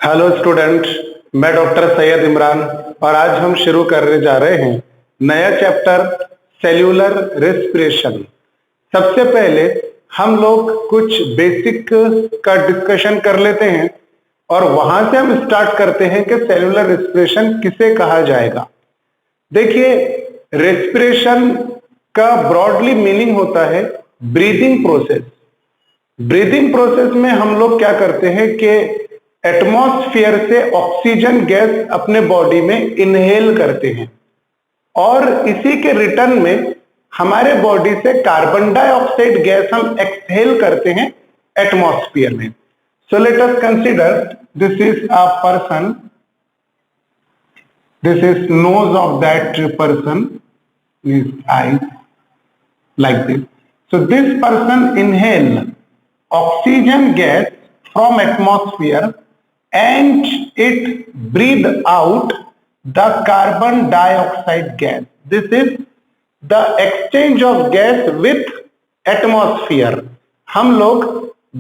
Hello student, मैं doctor Syed Imran और आज हम शुरू करने जा रहे हैं नया चैप्टर सेल्यूलर रेस्पिरेशन। सबसे पहले हम लोग कुछ बेसिक का डिस्कशन कर लेते हैं और वहां से हम स्टार्ट करते हैं कि सेल्यूलर रेस्पिरेशन किसे कहा जाएगा। देखिए, रेस्पिरेशन का ब्रॉडली मीनिंग होता है ब्रीदिंग प्रोसेस। ब्रीदिंग प्रोसेस में हम लोग क्या करते हैं कि एटमॉस्फेयर से ऑक्सीजन गैस अपने बॉडी में इनहेल करते हैं और इसी के रिटर्न में हमारे बॉडी से कार्बन डाइऑक्साइड गैस हम एक्सहेल करते हैं एटमॉस्फेयर में। So let us consider this is a person, this is nose of that person, his eyes like this. So this person inhale oxygen gas from atmosphere and it breathe out the carbon dioxide gas. This is the exchange of gas with atmosphere. हम लोग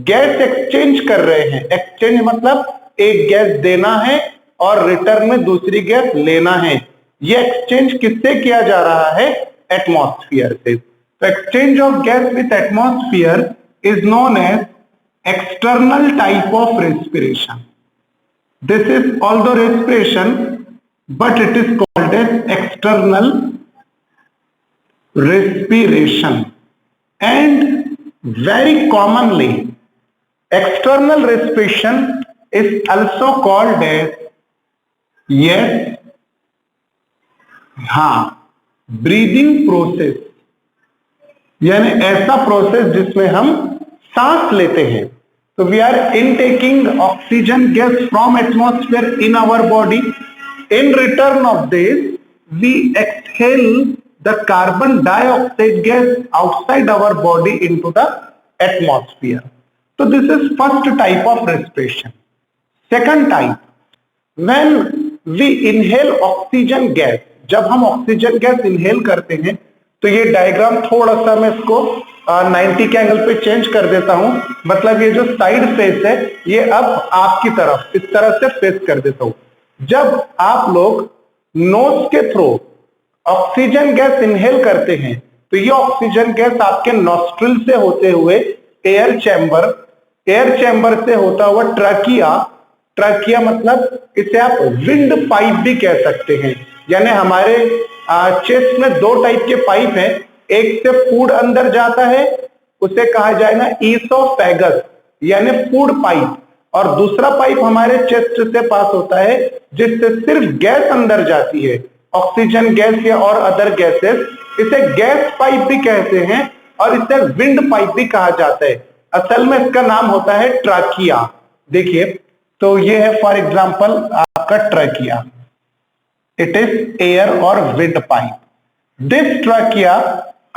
gas exchange कर रहे हैं। Exchange मतलब एक gas देना है और रिटर्न में दूसरी गैस लेना है। ये एक्सचेंज किससे किया जा रहा है? एटमॉस्फेयर से। तो exchange of gas with atmosphere is known as external type of respiration. This is although respiration but it is called as external respiration, and very commonly external respiration is also called as breathing process, यानी ऐसा process जिसमें हम सांस लेते हैं। तो we are intaking oxygen gas from atmosphere in our body, in return of this we exhale the carbon dioxide gas outside our body into the atmosphere. So this is first type of respiration. Second type, when we inhale oxygen gas, जब हम oxygen gas inhale करते हैं तो ये diagram थोड़ा सा मैं इसको 90 के एंगल पे चेंज कर देता हूं। मतलब ये जो साइड फेस है ये अब आपकी तरफ इस तरह से फेस कर देता हूं। जब आप लोग नोज के थ्रू ऑक्सीजन गैस इनहेल करते हैं तो ये ऑक्सीजन गैस आपके नॉस्ट्रिल से होते हुए एयर चैम्बर से होता हुआ ट्रकिया मतलब इसे आप विंड पाइप भी कह सकते हैं। यानी हमारे चेस्ट में दो टाइप के पाइप हैं, एक से फूड अंदर जाता है उसे कहा जाएगा ईसोफेगस यानी फूड पाइप, और दूसरा पाइप हमारे चेस्ट से पास होता है जिससे सिर्फ गैस अंदर जाती है, ऑक्सीजन गैस या और अदर गैसेस। इसे गैस पाइप भी कहते हैं और इसे विंड पाइप भी कहा जाता है। असल में इसका नाम होता है ट्रकिया। देखिए, तो ये है फॉर एग्जांपल आपका ट्रकिया, इट इज एयर और wind pipe. This trachea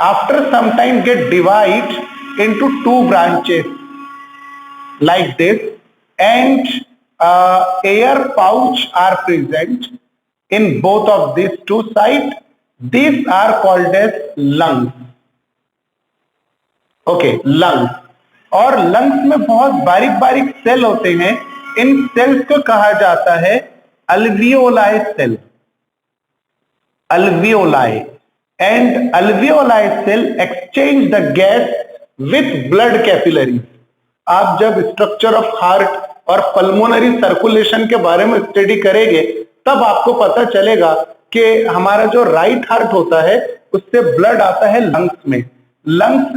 after some time get divide into two branches like this and air pouch are present in both of these two sides. These are called as lungs. Okay, lungs। और lungs में बहुत बारीक बारीक cell होते हैं। इन sales को कहा जाता है alveoli cell, alveoli, and alveoli cell exchange the gas with blood capillaries। आप जब स्ट्रक्चर ऑफ हार्ट और पल्मोनरी सर्कुलेशन के बारे में स्टडी करेंगे तब आपको पता चलेगा कि हमारा जो राइट हार्ट होता है उससे ब्लड आता है लंग्स में। लंग्स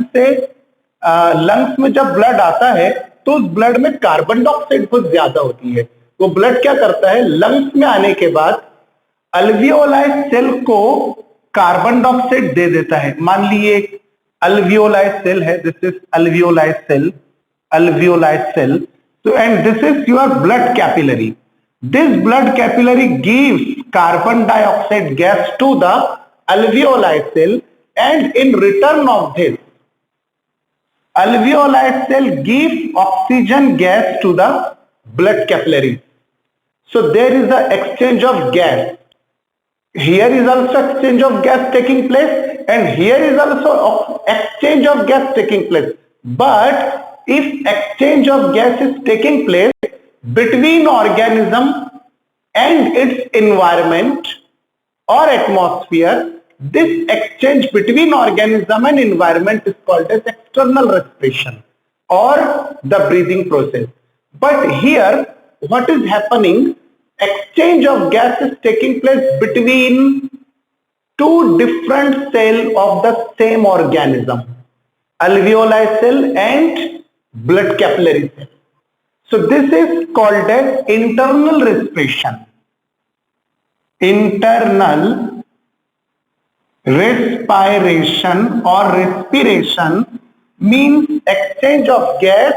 में जब ब्लड आता है तो उस ब्लड में कार्बन डाइऑक्साइड बहुत ज्यादा होती है। वो ब्लड क्या करता है, लंग्स में आने के बाद अल्वियोलाई सेल को कार्बन डाइऑक्साइड दे देता है। मान लीजिए अल्वियोलाई सेल है, this is alveoli cell, so and this is your blood capillary. This blood capillary gives carbon dioxide gas to the alveoli cell, and in return of this alveoli cell gives oxygen gas to the blood capillaries. So there is an exchange of gas. Here is also exchange of gas taking place, and here is also exchange of gas taking place. But if exchange of gas is taking place, between organism and its environment or atmosphere. This exchange between organism and environment is called as external respiration or the breathing process. But here, what is happening? Exchange of gas is taking place between two different cells of the same organism, alveoli cell and blood capillary cell. So this is called as internal respiration. Internal respiration or respiration means exchange of gas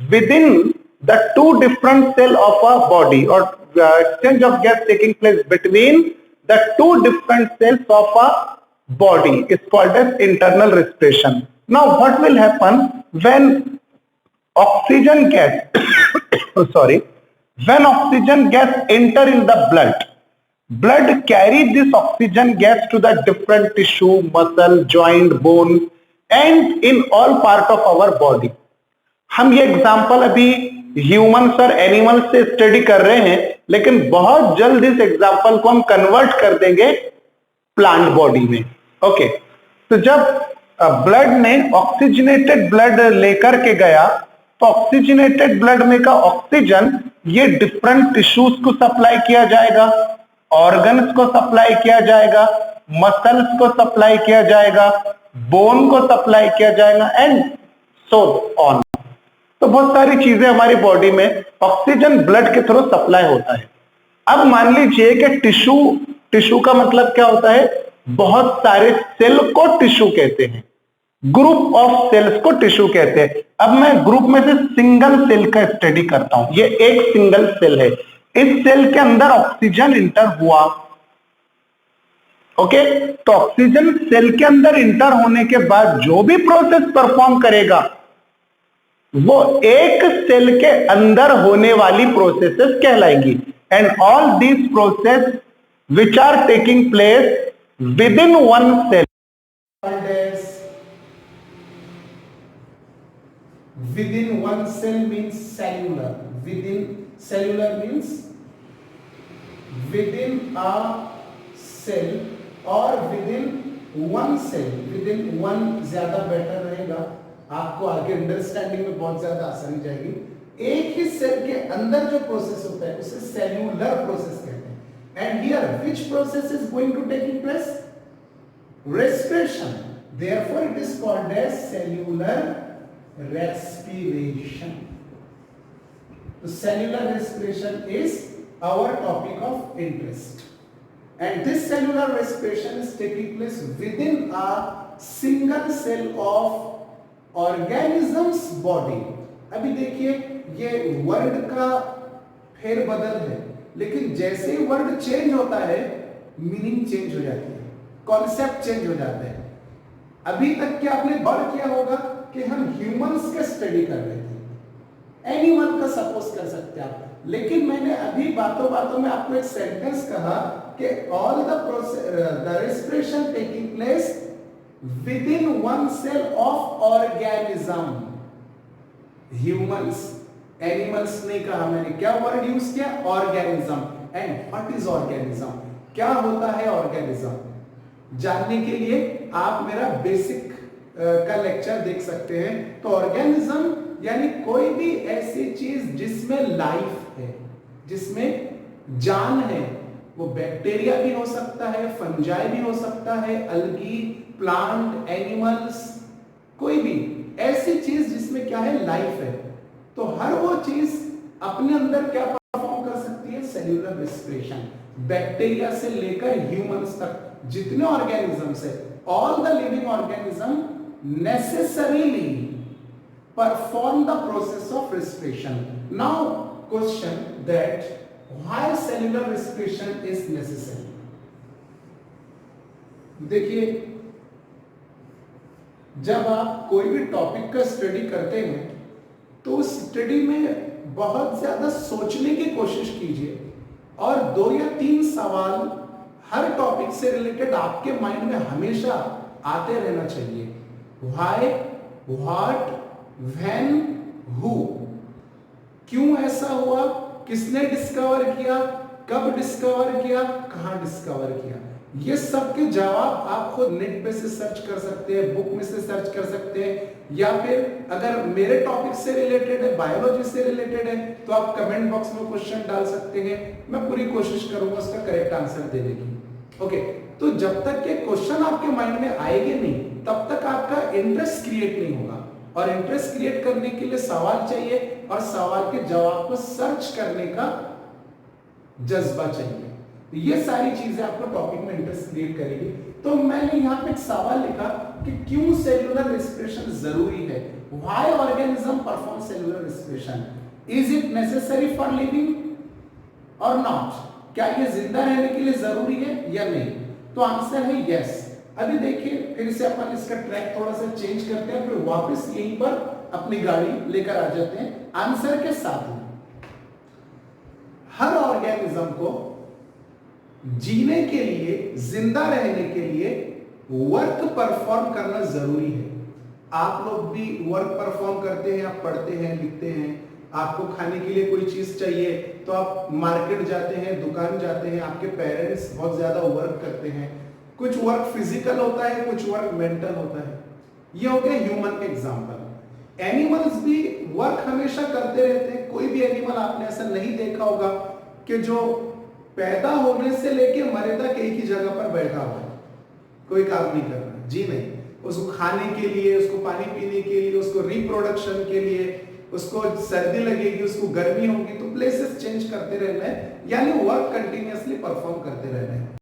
within the two different cells of a body, or exchange of gas taking place between the two different cells of a body is called as internal respiration. Now what will happen when oxygen gas sorry, when oxygen gas enter in the blood carry this oxygen gas to the different tissue, muscle, joint, bone and in all part of our body. हम ये example अभी humans और animals से study कर रहे हैं, लेकिन बहुत जल्द इस एग्जाम्पल को हम कन्वर्ट कर देंगे प्लांट बॉडी में. ओके, तो जब ब्लड में ऑक्सीजनेटेड ब्लड लेकर के गया तो ऑक्सीजनेटेड ब्लड में का ऑक्सीजन ये डिफरेंट टिश्यूज को सप्लाई किया जाएगा, ऑर्गन्स को सप्लाई किया जाएगा, मसल्स को सप्लाई किया जाएगा, बोन को सप्लाई किया जाएगा एंड सो ऑन. तो बहुत सारी चीजें हमारी बॉडी में ऑक्सीजन ब्लड के थ्रू सप्लाई होता है. अब मान लीजिए कि टिश्यू का मतलब क्या होता है? बहुत सारे सेल को टिश्यू कहते हैं, ग्रुप ऑफ सेल्स को टिश्यू कहते हैं. अब मैं ग्रुप में से सिंगल सेल का स्टडी करता हूं. ये एक सिंगल सेल है, इस सेल के अंदर ऑक्सीजन इंटर हुआ. ओके, तो ऑक्सीजन सेल के अंदर इंटर होने के बाद जो भी प्रोसेस परफॉर्म करेगा वो एक सेल के अंदर होने वाली प्रोसेसेस कहलाएंगी. And all these process which are taking place within one cell within one cell means cellular. Within cellular means within a cell or within one cell. Within one ज्यादा better रहेगा, आपको आगे understanding में बहुत ज्यादा आसानी जाएगी. एक ही सेल के अंदर जो प्रोसेस होता है उसे सेल्यूलर प्रोसेस कहते हैं. And here which process is going to taking place? Respiration. Therefore it is called as cellular respiration. So cellular respiration is our topic of interest, and this cellular respiration is taking place within a single cell of organism's body. अभी देखिए ये word का फेरबदल है, लेकिन जैसे ही word change होता है मीनिंग चेंज हो जाती है, कॉन्सेप्ट चेंज हो जाता है. अभी तक क्या आपने वर्ड किया होगा कि हम ह्यूमंस का स्टडी कर रहे थे, एनिमल का सपोज कर सकते हैं आप, लेकिन मैंने अभी बातों बातों में आपको एक सेंटेंस कहा कि all the process the respiration taking place with in one cell of organism. Humans, animals नहीं कहा मैंने, क्या वर्ड यूज किया? Organism. And what is organism? क्या होता है ऑर्गेनिज्म? जानने के लिए आप मेरा बेसिक का लेक्चर देख सकते हैं. तो ऑर्गेनिज्म यानी कोई भी ऐसी चीज जिसमें लाइफ है, जिसमें जान है. वो बैक्टीरिया भी हो सकता है, फंजाई भी हो सकता है, अलगी, प्लांट, एनिमल्स, कोई भी ऐसी चीज जिसमें क्या है? लाइफ है. तो हर वो चीज अपने अंदर क्या परफॉर्म कर सकती है? Cellular respiration. बैक्टीरिया से लेकर ह्यूमंस तक जितने ऑर्गेनिजम्स है, all the living organism necessarily perform the process of respiration. Now question that why cellular respiration is necessary? देखिए, जब आप कोई भी टॉपिक का स्टडी करते हैं तो उस स्टडी में बहुत ज्यादा सोचने की कोशिश कीजिए और 2 या 3 सवाल हर टॉपिक से रिलेटेड आपके माइंड में हमेशा आते रहना चाहिए. Why, what, when, who. क्यों ऐसा हुआ, किसने डिस्कवर किया, कब डिस्कवर किया, कहां डिस्कवर किया, ये सब के जवाब आप खुद नेट पे से सर्च कर सकते हैं, बुक में से सर्च कर सकते हैं, या फिर अगर मेरे टॉपिक से रिलेटेड है, बायोलॉजी से रिलेटेड है, तो आप कमेंट बॉक्स में क्वेश्चन डाल सकते हैं, मैं पूरी कोशिश करूंगा उसका करेक्ट आंसर देने की। ओके, तो जब तक के क्वेश्चन आपके माइंड में आएंगे नहीं, तब तक आपका इंटरेस्ट क्रिएट नहीं होगा, और इंटरेस्ट क्रिएट करने के लिए सवाल चाहिए, और सवाल के जवाब को सर्च करने का जज्बा चाहिए। ये सारी चीजें आपको टॉपिक में इंटरेस्ट क्रिएट करेगी। तो मैंने यहाँ पे एक सवाल लिखा कि क्यों सेलुलर रेस्पिरेशन जरूरी है, why organism perform cellular respiration, is it necessary for living और नॉट, क्या ये जिंदा रहने के लिए जरूरी है या नहीं? तो आंसर है यस। अभी देखिए फिर से अपन इसका ट्रैक थोड़ा सा चेंज करते हैं, फिर वापस यहीं पर अपनी गाड़ी लेकर आ जाते हैं आंसर के साथ में। हर ऑर्गेनिज्म को जीने के लिए, जिंदा रहने के लिए वर्क परफॉर्म करना जरूरी है। आप लोग भी वर्क परफॉर्म करते हैं, आप पढ़ते हैं, लिखते हैं, आपको खाने के लिए कोई चीज चाहिए तो आप मार्केट जाते हैं, दुकान जाते हैं, आपके पेरेंट्स बहुत ज्यादा वर्क करते हैं, कुछ वर्क फिजिकल होता है, कुछ वर्क मेंटल होता है। ये हो गया ह्यूमन के एग्जांपल। एनिमल्स भी वर्क हमेशा करते रहते हैं। कोई भी एनिमल आपने ऐसा नहीं देखा होगा कि जो पैदा होने से लेके मरे तक एक ही जगह पर बैठा हुआ है, कोई काम नहीं कर रहा, जी नहीं। उसको खाने के लिए, उसको पानी पीने के लिए, उसको रिप्रोडक्शन के लिए, उसको सर्दी लगेगी, उसको गर्मी होगी, तो प्लेसेस चेंज करते रहना है, यानी वर्क कंटिन्यूअसली परफॉर्म करते रहना है।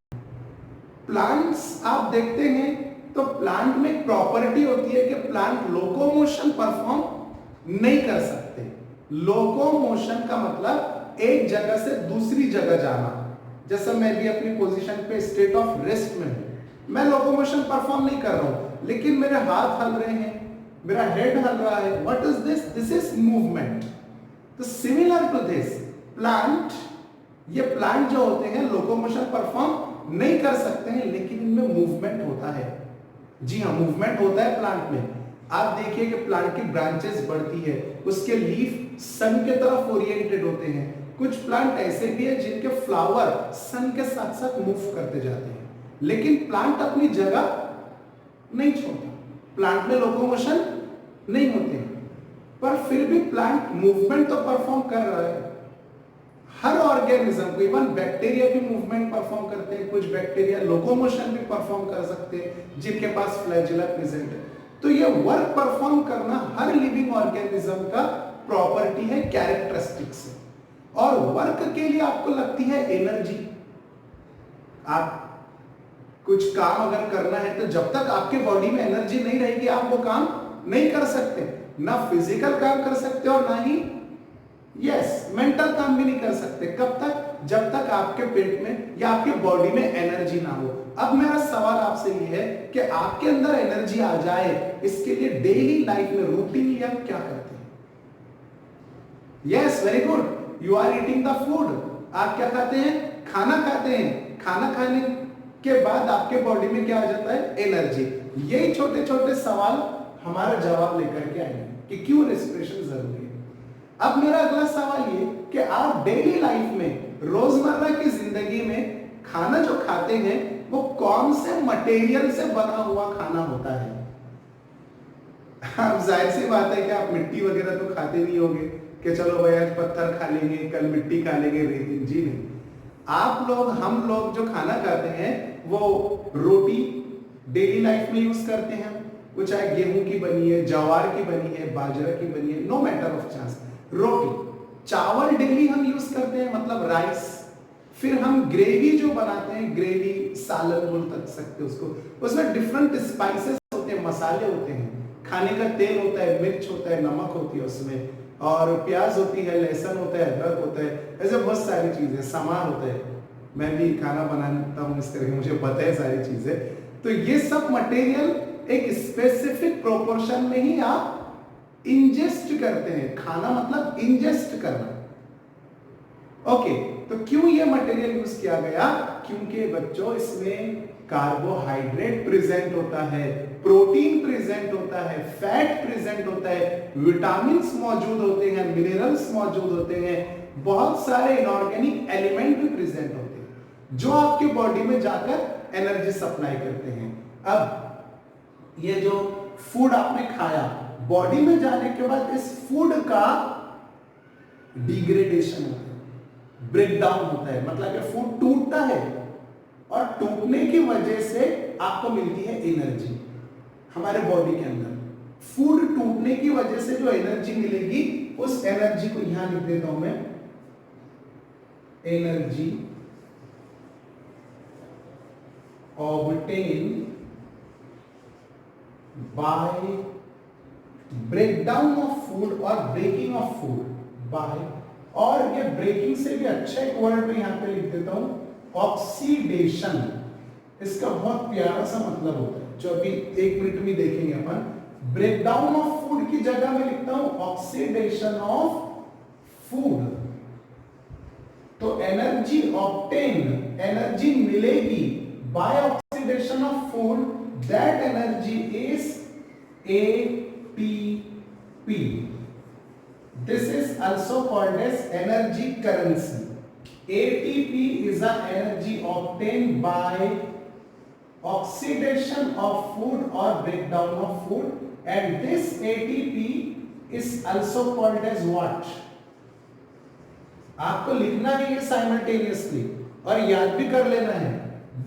प्लांट्स आप देखते हैं तो प्लांट में एक प्रॉपर्टी होती है कि प्लांट लोकोमोशन परफॉर्म नहीं कर सकते। लोकोमोशन का मतलब एक जगह से दूसरी जगह जाना। जैसा मैं भी अपनी पोजीशन पे स्टेट ऑफ रेस्ट में हूं, मैं लोकोमोशन परफॉर्म नहीं कर रहा हूं, लेकिन मेरे हाथ हल रहे हैं, मेरा हेड हल रहा है। What is this? This is movement. तो सिमिलर टू दिस प्लांट, ये प्लांट जो होते हैं लोकोमोशन परफॉर्म नहीं कर सकते हैं, लेकिन इनमें मूवमेंट होता है। जी हाँ, मूवमेंट होता है प्लांट में। आप देखिए कि प्लांट की ब्रांचेस बढ़ती है, उसके लीफ सन के तरफ ओरिएंटेड होते हैं। कुछ प्लांट ऐसे भी है जिनके फ्लावर सन के साथ साथ मूव करते जाते हैं, लेकिन प्लांट अपनी जगह नहीं छोड़ता। प्लांट में लोकोमोशन नहीं होते, पर फिर भी प्लांट मूवमेंट तो परफॉर्म कर रहा है। हर ऑर्गेनिज्म को, इवन बैक्टीरिया भी मूवमेंट परफॉर्म करते हैं। कुछ बैक्टीरिया लोकोमोशन भी परफॉर्म कर सकते हैं जिनके पास फ्लैजेला प्रेजेंट है। तो ये वर्क परफॉर्म करना हर लिविंग ऑर्गेनिज्म का प्रॉपर्टी है, कैरेक्टरिस्टिक्स है। और वर्क के लिए आपको लगती है एनर्जी। आप कुछ काम अगर करना है तो जब तक आपके बॉडी में एनर्जी नहीं रहेगी आप वो काम नहीं कर सकते। ना फिजिकल काम कर सकते और ना ही मेंटल काम भी नहीं कर सकते। कब तक? जब तक आपके पेट में या आपके बॉडी में एनर्जी ना हो। अब मेरा सवाल आपसे ये है कि आपके अंदर एनर्जी आ जाए, इसके लिए डेली लाइफ में रूटीनली आप क्या करते हैं? Yes, very good, you are eating the food. आप क्या खाते हैं? खाना खाते हैं। खाना खाने के बाद आपके बॉडी में क्या आ जाता है? एनर्जी। यही छोटे छोटे सवाल हमारा जवाब लेकर के आएंगे कि क्यों रेस्पिरेशन जरूरी है। अब मेरा अगला सवाल ये कि आप डेली लाइफ में, रोजमर्रा की जिंदगी में खाना जो खाते हैं वो कौन से मटेरियल से बना हुआ खाना होता है? अब जाहिर सी बात है कि आप मिट्टी वगैरह तो खाते नहीं होंगे कि चलो भाई आज पत्थर खा लेंगे, कल मिट्टी खा लेंगे, रेत। जी नहीं, आप लोग, हम लोग जो खाना खाते हैं वो रोटी डेली लाइफ में यूज करते हैं। वो चाहे गेहूं की बनी है, जवार की बनी है, बाजरा की बनी है, नो मैटर ऑफ चांस, रोटी। चावल डेली हम यूज करते हैं, मतलब राइस। फिर हम ग्रेवी जो बनाते हैं, ग्रेवी सालन बोल सकते हैं उसको, उसमें डिफरेंट स्पाइसेस होते हैं, मसाले होते हैं, खाने का तेल होता है, मिर्च होता है, नमक होती है उसमें, और प्याज होती है, लहसुन होता है, अदरक होता है, ऐसे बहुत सारी चीजें, सामान होता है। मैं भी खाना बनाता हूँ इस तरह, मुझे पता है सारी चीजें। तो ये सब मटेरियल एक स्पेसिफिक प्रोपोर्शन में ही आप इंजेस्ट करते हैं। खाना मतलब इंजेस्ट करना। ओके, तो क्यों ये मटेरियल यूज किया गया? क्योंकि बच्चों इसमें कार्बोहाइड्रेट प्रेजेंट होता है, प्रोटीन प्रेजेंट प्रेजेंट होता है, फैट प्रेजेंट होता है, विटामिन्स मौजूद होते हैं, मिनरल्स मौजूद होते हैं, बहुत सारे इनऑर्गेनिक एलिमेंट भी प्रेजेंट होते हैं जो आपके बॉडी में जाकर एनर्जी सप्लाई करते हैं। अब ये जो फूड आपने खाया, बॉडी में जाने के बाद इस फूड का डिग्रेडेशन होता है, ब्रेकडाउन होता है, मतलब ये फूड टूटता है और टूटने की वजह से आपको मिलती है एनर्जी। हमारे बॉडी के अंदर फूड टूटने की वजह से जो एनर्जी मिलेगी, उस एनर्जी को यहां लिख देता हूं मैं, energy obtain bye breakdown of food और ब्रेकिंग ऑफ फूड बाय, और ये ब्रेकिंग से भी अच्छा एक वर्ड में यहां पे लिख देता हूं, ऑक्सीडेशन। इसका बहुत प्यारा सा मतलब होता है जो अभी 1 मिनट में देखेंगे अपन। ब्रेकडाउन ऑफ फूड की जगह में लिखता हूं ऑक्सीडेशन ऑफ फूड। तो एनर्जी ऑब्टेन, एनर्जी मिलेगी by oxidation of food, that energy is ATP. This is also called as energy currency. ATP is an energy obtained by oxidation of food or breakdown of food, and this ATP is also called as what? आपको लिखना है ये simultaneously और याद भी कर लेना है।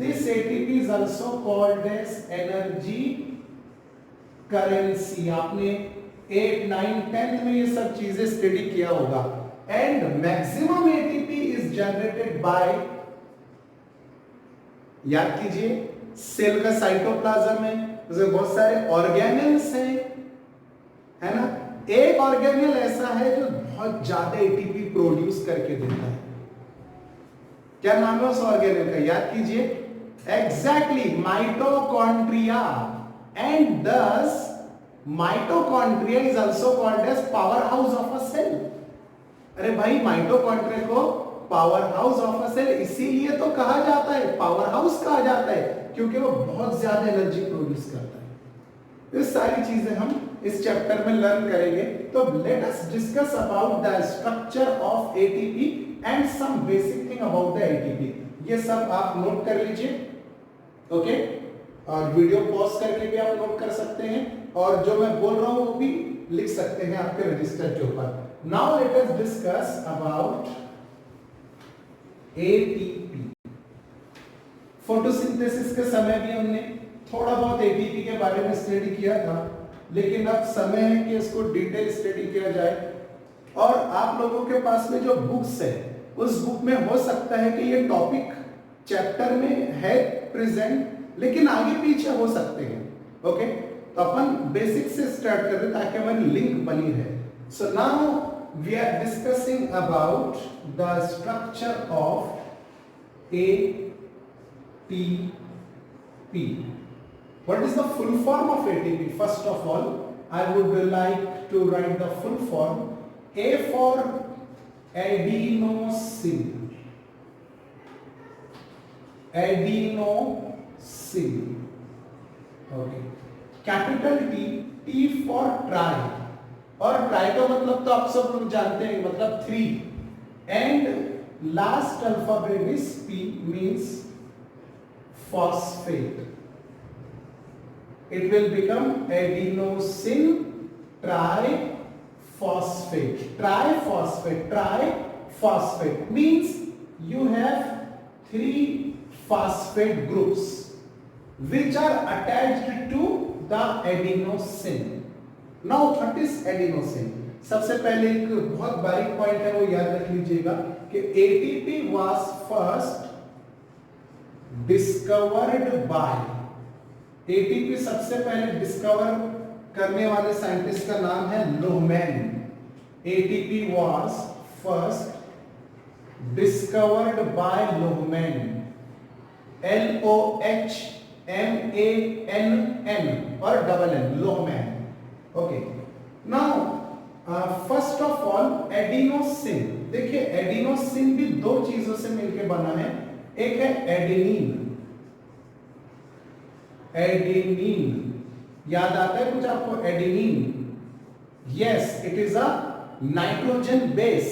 This ATP is also called as energy currency. आपने 8, 9, 10 में ये सब चीजें स्टडी किया होगा। And maximum ATP is generated by, याद कीजिए, सेल का साइटोप्लाज्म है, उसमें बहुत सारे ऑर्गेनेल्स हैं, है ना। एक ऑर्गेनेल ऐसा है जो बहुत ज्यादा एटीपी प्रोड्यूस करके देता है। क्या नाम है उस ऑर्गेनेल का, याद कीजिए, exactly mitochondria. And this mitochondria is also called as power house of a cell. अरे भाई, माइटोकॉन्ड्रिया को power house of a cell इसीलिए तो कहा जाता है, पावर हाउस कहा जाता है, क्योंकि वो बहुत ज्यादा एनर्जी प्रोड्यूस करता है। ये सारी चीजें हम इस चैप्टर में लर्न करेंगे। तो let us discuss about the structure of ATP and some basic thing about the ATP. ये सब आप नोट कर लीजिए, ओके। और वीडियो पॉज करके भी आप नोट कर सकते हैं, और जो मैं बोल रहा हूं वो भी लिख सकते हैं आपके रजिस्टर के ऊपर। Now let us discuss about ATP. Photosynthesis के समय भी हमने थोड़ा बहुत एटीपी के बारे में स्टडी किया था, लेकिन अब समय है कि इसको डिटेल स्टडी किया जाए। और आप लोगों के पास में जो बुक्स है, उस बुक में हो सकता है कि ये टॉपिक चैप्टर में है प्रेजेंट, लेकिन आगे पीछे हो सकते हैं, ओके। तो अपन बेसिक से स्टार्ट कर रहे ताकि हमारी लिंक बनी रहे। So now we are discussing about the structure of ATP. What is the full form of ATP? First of all I would like to write the full form. A for adenosine, adenosine, okay. Capital T, T for tri, और try का मतलब तो आप सब लोग जानते हैं, मतलब 3, and last alphabet is P, means phosphate. It will become adenosine triphosphate. Triphosphate means you have 3 phosphate groups which are attached to the adenosine. Now what is adenosine? सबसे पहले एक बहुत बारीक पॉइंट है, वो याद रख लीजिएगा कि ATP was first discovered by, ATP सबसे पहले डिस्कवर करने वाले साइंटिस्ट का नाम है Lohman. ATP was first discovered by Lohmann, LOHMANN और double N, Lohmann, okay. Now first of all adenosine, देखिए एडिनोसिन भी 2 चीजों से मिलकर बना है। एक है एडेनिन, एडेनिन याद आता है कुछ आपको? Adenine, yes, it is a nitrogen base,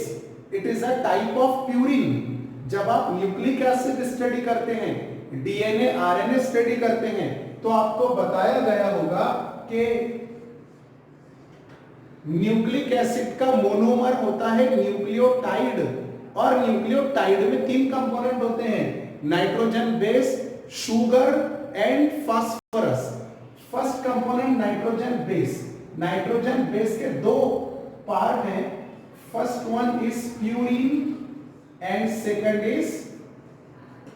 it is a type of purine. जब आप न्यूक्लिक एसिड स्टडी करते हैं, डीएनए आरएनए स्टडी करते हैं, तो आपको बताया गया होगा कि न्यूक्लिक एसिड का मोनोमर होता है न्यूक्लियोटाइड, और न्यूक्लियोटाइड में 3 कंपोनेंट होते हैं, nitrogen base, sugar and phosphorus. First component nitrogen base. Nitrogen base के 2 पार्ट हैं, first one is purine and second is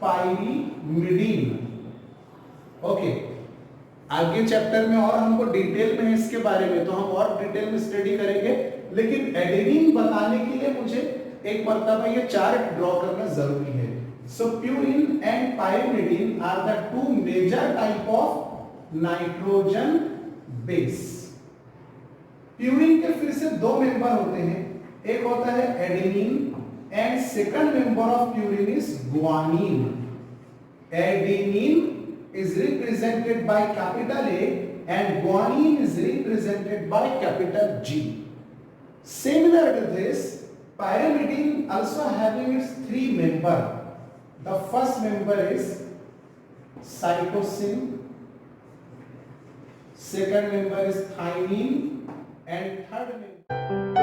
pyrimidine. Okay, आगे चैप्टर में और हमको डिटेल में इसके बारे में, तो हम और डिटेल में स्टडी करेंगे, लेकिन एडेनिन बताने के लिए मुझे एक मरतबा ये चार्ट ड्रॉ करना जरूरी है। So purine and pyrimidine are the 2 major type of nitrogen base. Purine के फिर से 2 मेंबर होते हैं, एक होता है adenine and second member of purine is guanine. Adenine is represented by capital A and guanine is represented by capital G. Similar to this, pyrimidine also having its 3 member. The first member is cytosine, second member is thymine, and third member